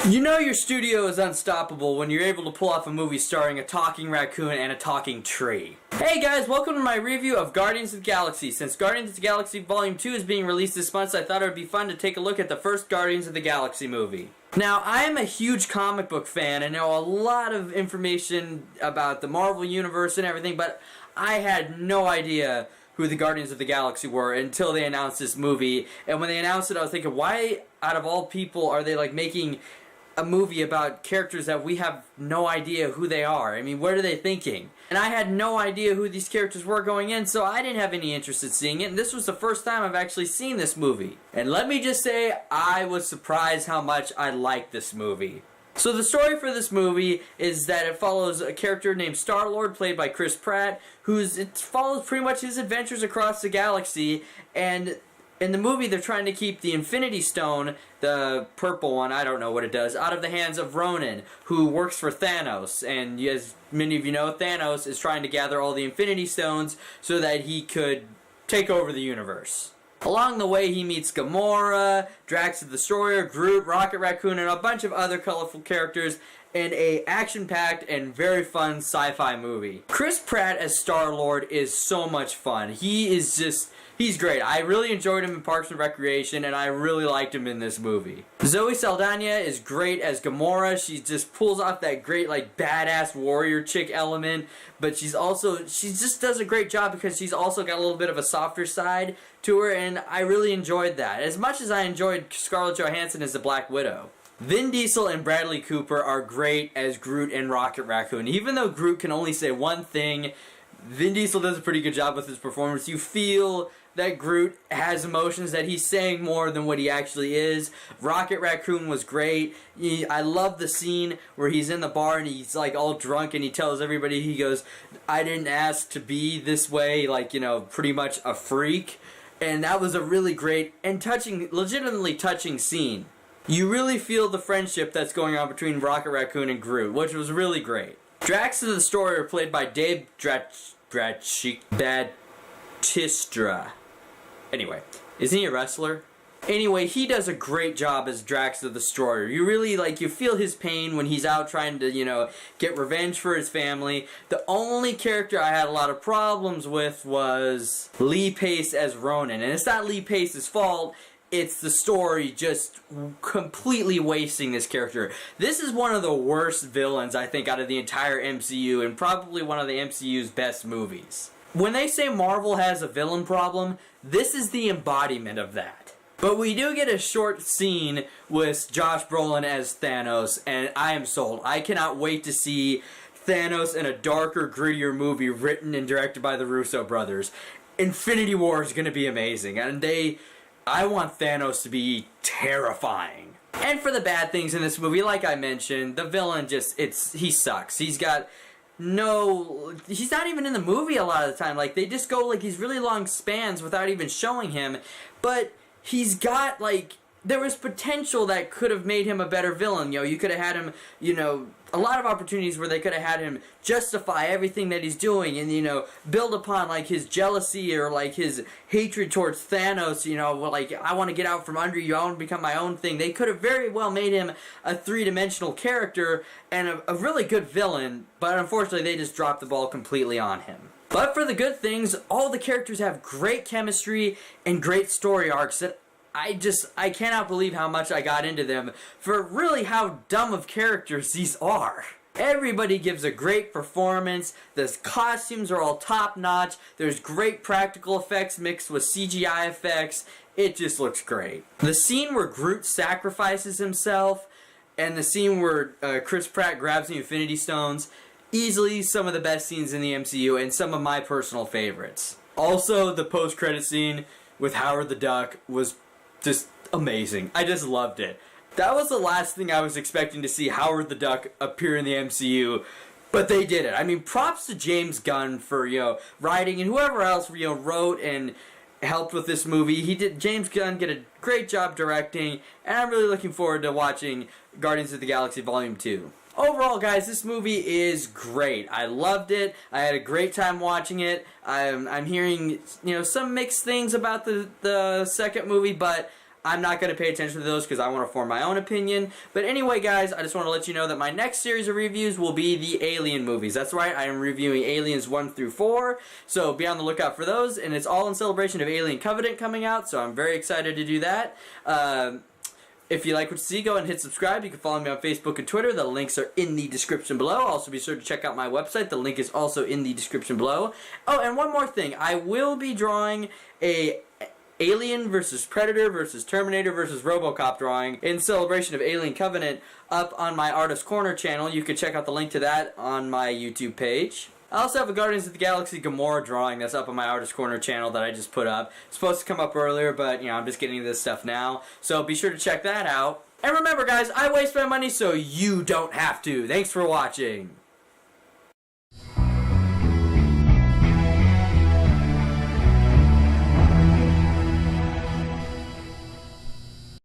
You know your studio is unstoppable when you're able to pull off a movie starring a talking raccoon and a talking tree. Hey guys, welcome to my review of Guardians of the Galaxy. Since Guardians of the Galaxy Volume 2 is being released this month, I thought it would be fun to take a look at the first Guardians of the Galaxy movie. Now, I am a huge comic book fan and know a lot of information about the Marvel Universe and everything, but I had no idea who the Guardians of the Galaxy were until they announced this movie. And when they announced it, I was thinking, why out of all people are they like making a movie about characters that we have no idea who they are? I mean, what are they thinking? And I had no idea who these characters were going in, so I didn't have any interest in seeing it, and this was the first time I've actually seen this movie. And let me just say, I was surprised how much I liked this movie. So the story for this movie is that it follows a character named Star-Lord, played by Chris Pratt, it follows pretty much his adventures across the galaxy, and in the movie, they're trying to keep the Infinity Stone, the purple one, I don't know what it does, out of the hands of Ronan, who works for Thanos. And as many of you know, Thanos is trying to gather all the Infinity Stones so that he could take over the universe. Along the way, he meets Gamora, Drax the Destroyer, Groot, Rocket Raccoon, and a bunch of other colorful characters in a action-packed and very fun sci-fi movie. Chris Pratt as Star-Lord is so much fun. He's great. I really enjoyed him in Parks and Recreation, and I really liked him in this movie. Zoe Saldana is great as Gamora. She just pulls off that great, like, badass warrior chick element, but she just does a great job because she's also got a little bit of a softer side to her, and I really enjoyed that. As much as I enjoyed Scarlett Johansson as the Black Widow. Vin Diesel and Bradley Cooper are great as Groot and Rocket Raccoon. Even though Groot can only say one thing, Vin Diesel does a pretty good job with his performance. You feel that Groot has emotions, that he's saying more than what he actually is. Rocket Raccoon was great. I love the scene where he's in the bar and he's like all drunk and he tells everybody, he goes, "I didn't ask to be this way," like, you know, pretty much a freak. And that was a really great and legitimately touching scene. You really feel the friendship that's going on between Rocket Raccoon and Groot, which was really great. Drax the Destroyer, played by Dave Bautista. Anyway, isn't he a wrestler? Anyway, he does a great job as Drax the Destroyer. You really, you feel his pain when he's out trying to, get revenge for his family. The only character I had a lot of problems with was Lee Pace as Ronan. And it's not Lee Pace's fault. It's the story just completely wasting this character. This is one of the worst villains, I think, out of the entire MCU, and probably one of the MCU's best movies. When they say Marvel has a villain problem, this is the embodiment of that. But we do get a short scene with Josh Brolin as Thanos, and I am sold. I cannot wait to see Thanos in a darker, grittier movie written and directed by the Russo brothers. Infinity War is going to be amazing, and I want Thanos to be terrifying. And for the bad things in this movie, like I mentioned, the villain he sucks. He's not even in the movie a lot of the time. Like, they just go, these really long spans without even showing him. But he's got, there was potential that could have made him a better villain. You could have had him, a lot of opportunities where they could have had him justify everything that he's doing and, build upon, his jealousy or, his hatred towards Thanos, I want to get out from under you, I want to become my own thing. They could have very well made him a three-dimensional character and a really good villain, but unfortunately they just dropped the ball completely on him. But for the good things, all the characters have great chemistry and great story arcs that I cannot believe how much I got into them for really how dumb of characters these are. Everybody gives a great performance, the costumes are all top-notch, there's great practical effects mixed with CGI effects, it just looks great. The scene where Groot sacrifices himself, and the scene where Chris Pratt grabs the Infinity Stones, easily some of the best scenes in the MCU and some of my personal favorites. Also, the post-credit scene with Howard the Duck was just amazing. I just loved it. That was the last thing I was expecting to see Howard the Duck appear in the MCU, but they did it. I mean, props to James Gunn for, writing, and whoever else, wrote and helped with this movie. James Gunn did a great job directing, and I'm really looking forward to watching Guardians of the Galaxy Volume 2. Overall, guys, this movie is great. I loved it. I had a great time watching it. I'm hearing, some mixed things about the second movie, but I'm not going to pay attention to those because I want to form my own opinion. But anyway, guys, I just want to let you know that my next series of reviews will be the Alien movies. That's right, I am reviewing Aliens 1 through 4, so be on the lookout for those, and it's all in celebration of Alien Covenant coming out, so I'm very excited to do that. If you like what you see, go ahead and hit subscribe. You can follow me on Facebook and Twitter. The links are in the description below. Also, be sure to check out my website. The link is also in the description below. Oh, and one more thing. I will be drawing a Alien versus Predator versus Terminator versus RoboCop drawing in celebration of Alien Covenant up on my Artist Corner channel. You can check out the link to that on my YouTube page. I also have a Guardians of the Galaxy Gamora drawing that's up on my Artist Corner channel that I just put up. It's supposed to come up earlier, but, I'm just getting this stuff now. So be sure to check that out. And remember, guys, I waste my money so you don't have to. Thanks for watching.